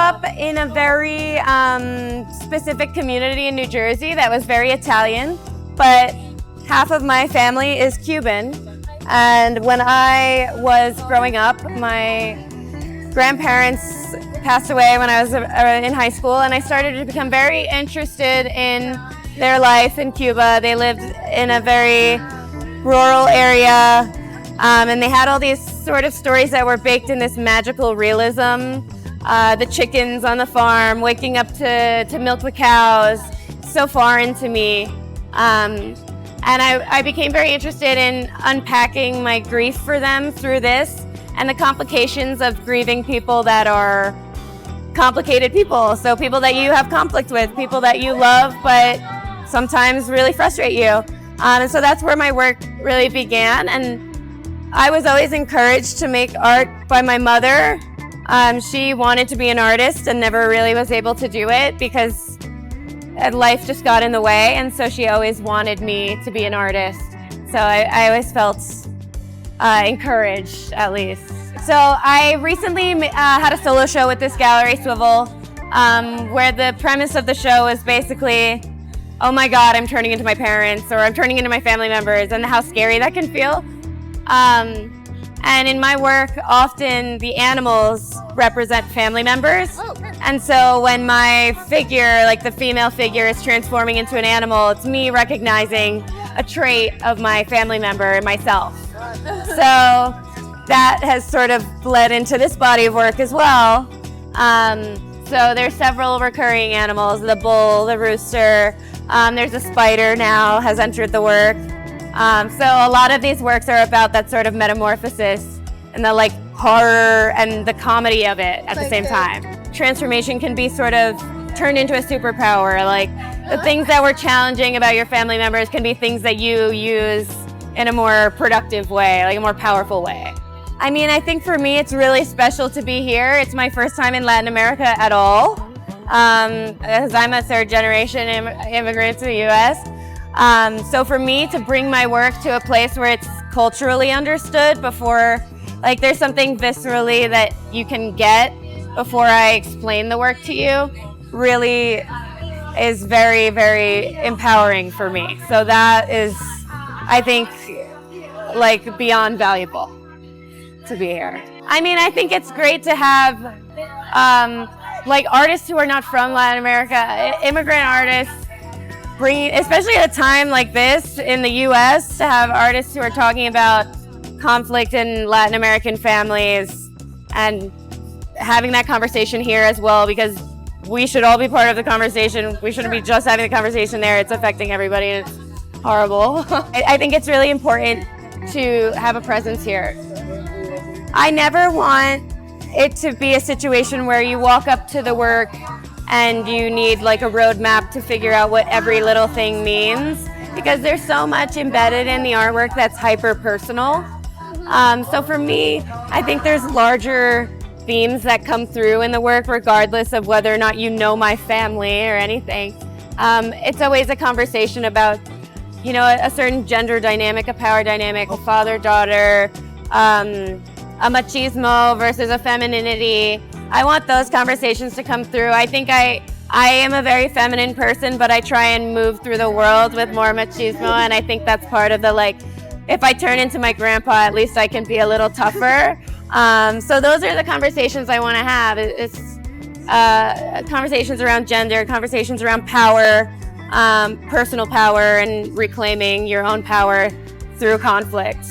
up in a very specific community in New Jersey that was very Italian, but half of my family is Cuban. And when I was growing up, my grandparents passed away when I was in high school, and I started to become very interested in their life in Cuba. They lived in a very rural area, and they had all these sort of stories that were baked in this magical realism. The chickens on the farm, waking up to milk the cows, so foreign to me. And I became very interested in unpacking my grief for them through this and the complications of grieving people that are complicated people. So people that you have conflict with, people that you love but sometimes really frustrate you. And so that's where my work really began. And I was always encouraged to make art by my mother. She wanted to be an artist and never really was able to do it because life just got in the way, and so she always wanted me to be an artist. So I always felt encouraged, at least. So I recently had a solo show with this gallery, Swivel, where the premise of the show is basically, oh my God, I'm turning into my parents, or I'm turning into my family members, and how scary that can feel. And in my work, often the animals represent family members. And so when my figure, like the female figure, is transforming into an animal, it's me recognizing a trait of my family member and myself. So that has sort of bled into this body of work as well. So there's several recurring animals, the bull, the rooster, there's a spider now has entered the work. So a lot of these works are about that sort of metamorphosis and the like horror and the comedy of it at the same time. Transformation can be sort of turned into a superpower. Like the things that were challenging about your family members can be things that you use in a more productive way, like a more powerful way. I mean, I think for me it's really special to be here. It's my first time in Latin America at all, because I'm a third generation immigrant to the US. So for me to bring my work to a place where it's culturally understood before, like there's something viscerally that you can get before I explain the work to you, really is very, very empowering for me. So that is, I think, like beyond valuable to be here. I mean, I think it's great to have like artists who are not from Latin America, immigrant artists, bringing, especially at a time like this in the US, to have artists who are talking about conflict in Latin American families and having that conversation here as well, because we should all be part of the conversation. We shouldn't be just having the conversation there. It's affecting everybody and it's horrible. I think it's really important to have a presence here. I never want it to be a situation where you walk up to the work and you need like a roadmap to figure out what every little thing means, because there's so much embedded in the artwork that's hyper personal. So for me, I think there's larger themes that come through in the work regardless of whether or not you know my family or anything. It's always a conversation about, you know, a certain gender dynamic, a power dynamic, a father-daughter, a machismo versus a femininity. I want those conversations to come through. I think I am a very feminine person, but I try and move through the world with more machismo, and I think that's part of the, like, if I turn into my grandpa, at least I can be a little tougher. So those are the conversations I want to have. It's conversations around gender, conversations around power, personal power, and reclaiming your own power through conflict.